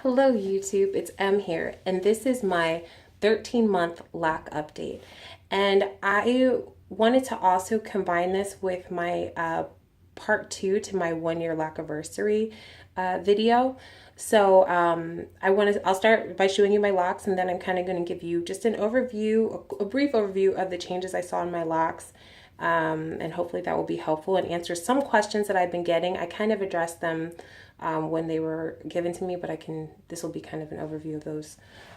Hello YouTube, it's Em here, and this is my 13-month lock update. And I wanted to also combine this with my part 2 to my 1-year lock anniversary video. So I'll start by showing you my locks, and then I'm kind of going to give you just an overview, a brief overview of the changes I saw in my locks. And hopefully that will be helpful and answer some questions that I've been getting. I kind of addressed them when they were given to me, but this will be kind of an overview of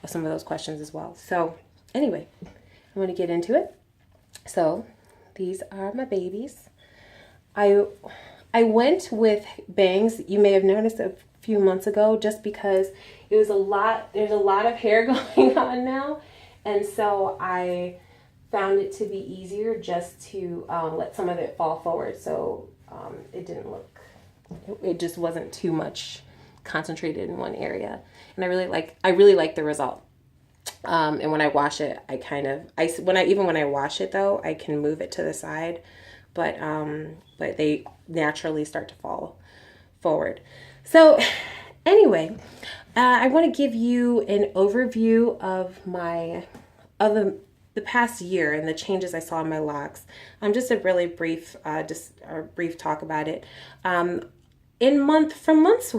some of those questions as well. So anyway, I'm going to get into it. So these are my babies. I went with bangs. You may have noticed a few months ago, just because there's a lot of hair going on now. And so I found it to be easier just to let some of it fall forward. So it just wasn't too much concentrated in one area. And I really like the result. And when I wash it, when I wash it though, I can move it to the side, but they naturally start to fall forward. So anyway, I want to give you an overview of the past year and the changes I saw in my locks. Just a really brief talk about it. From months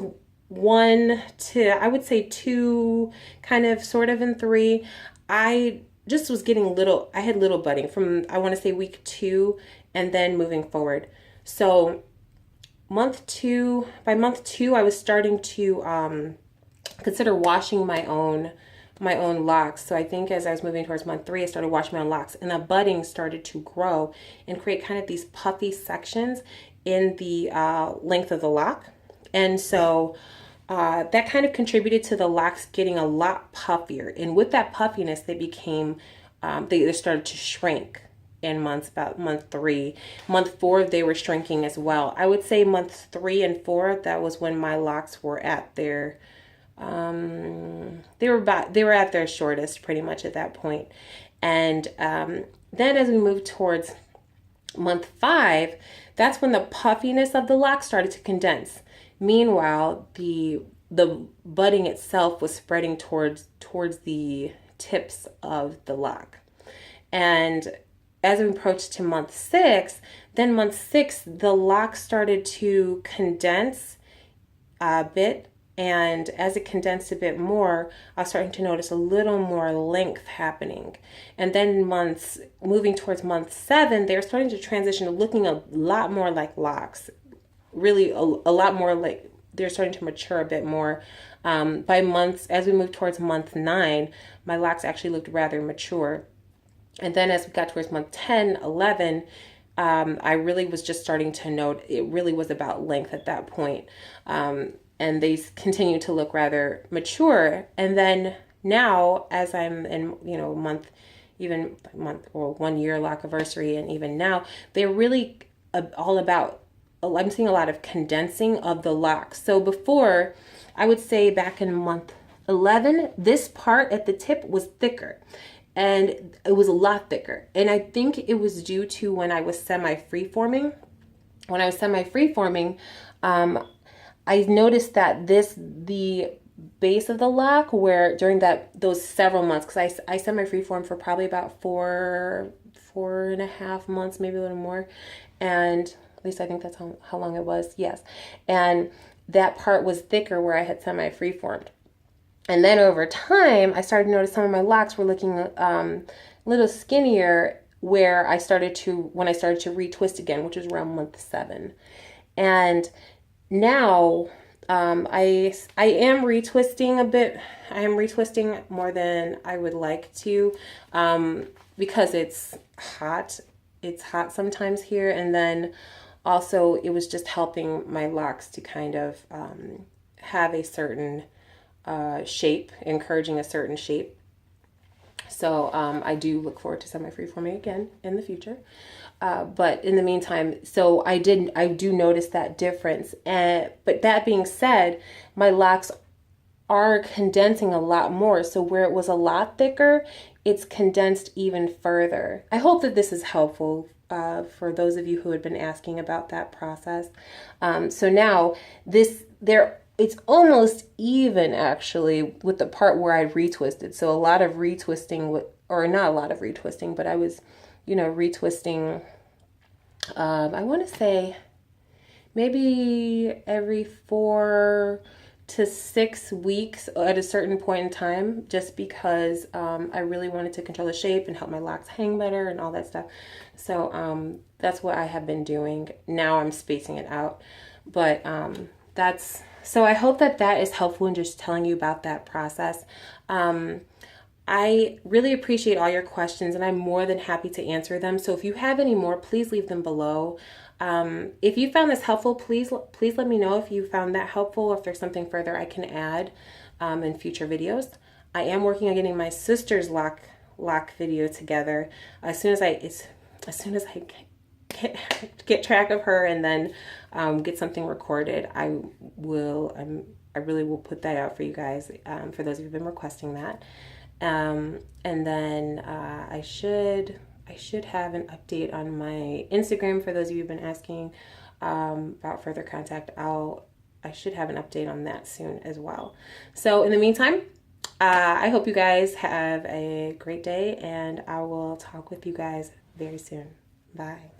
1 to, I would say 2, kind of sort of in 3, I just was getting I had little budding from, I want to say week 2 and then moving forward. So by month 2, I was starting to consider washing my own locks. So I think as I was moving towards month 3, I started washing my own locks, and the budding started to grow and create kind of these puffy sections in the length of the lock. And so that kind of contributed to the locks getting a lot puffier. And with that puffiness, they became, they started to shrink in about month 3. Month 4, they were shrinking as well. I would say month 3 and 4, that was when my locks were at their, they were at their shortest pretty much at that point. And then as we moved towards month 5, that's when the puffiness of the lock started to condense. Meanwhile, the budding itself was spreading towards the tips of the lock. And as we approached to month 6, the lock started to condense a bit. And as it condensed a bit more, I was starting to notice a little more length happening. And then moving towards month 7, they were starting to transition to looking a lot more like locks. Really a lot more like they're starting to mature a bit more. By months, as we moved towards month 9, my locks actually looked rather mature. And then as we got towards month 10, 11, I really was just starting to note it really was about length at that point. And they continue to look rather mature. And then now, as I'm in, 1 year lock anniversary, and even now, they're really all about, I'm seeing a lot of condensing of the locks. So before, I would say back in month 11, this part at the tip was thicker. And it was a lot thicker. And I think it was due to when I was semi-free-forming. When I was semi-free-forming, I noticed that the base of the lock, where during those several months, because I semi-freeform for probably about 4.5 months, maybe a little more, and at least I think that's how long it was. Yes, and that part was thicker where I had semi-freeformed. And then over time, I started to notice some of my locks were looking a little skinnier when I started to retwist again, which was around month 7, and now I am retwisting a bit. I am retwisting more than I would like to, because it's hot. It's hot sometimes here, and then also it was just helping my locks to kind of have a certain shape, encouraging a certain shape. So I do look forward to semi-freeforming again in the future. But in the meantime, so I do notice that difference. But that being said, my locks are condensing a lot more. So where it was a lot thicker, it's condensed even further. I hope that this is helpful for those of you who had been asking about that process. So now they're it's almost even actually with the part where I retwisted. So a lot of retwisting with, or not a lot of retwisting, but I was, retwisting. I want to say maybe every 4 to 6 weeks at a certain point in time, just because I really wanted to control the shape and help my locks hang better and all that stuff. So that's what I have been doing. Now I'm spacing it out, but that's so. I hope that that is helpful in just telling you about that process. I really appreciate all your questions, and I'm more than happy to answer them. So if you have any more, please leave them below. If you found this helpful, please let me know if you found that helpful, or if there's something further I can add in future videos. I am working on getting my sister's lock video together as soon as I get track of her, and then get something recorded. I really will put that out for you guys, for those who've been requesting that. And then I should have an update on my Instagram for those of you who've been asking about further contact. I should have an update on that soon as well. So in the meantime, I hope you guys have a great day, and I will talk with you guys very soon. Bye.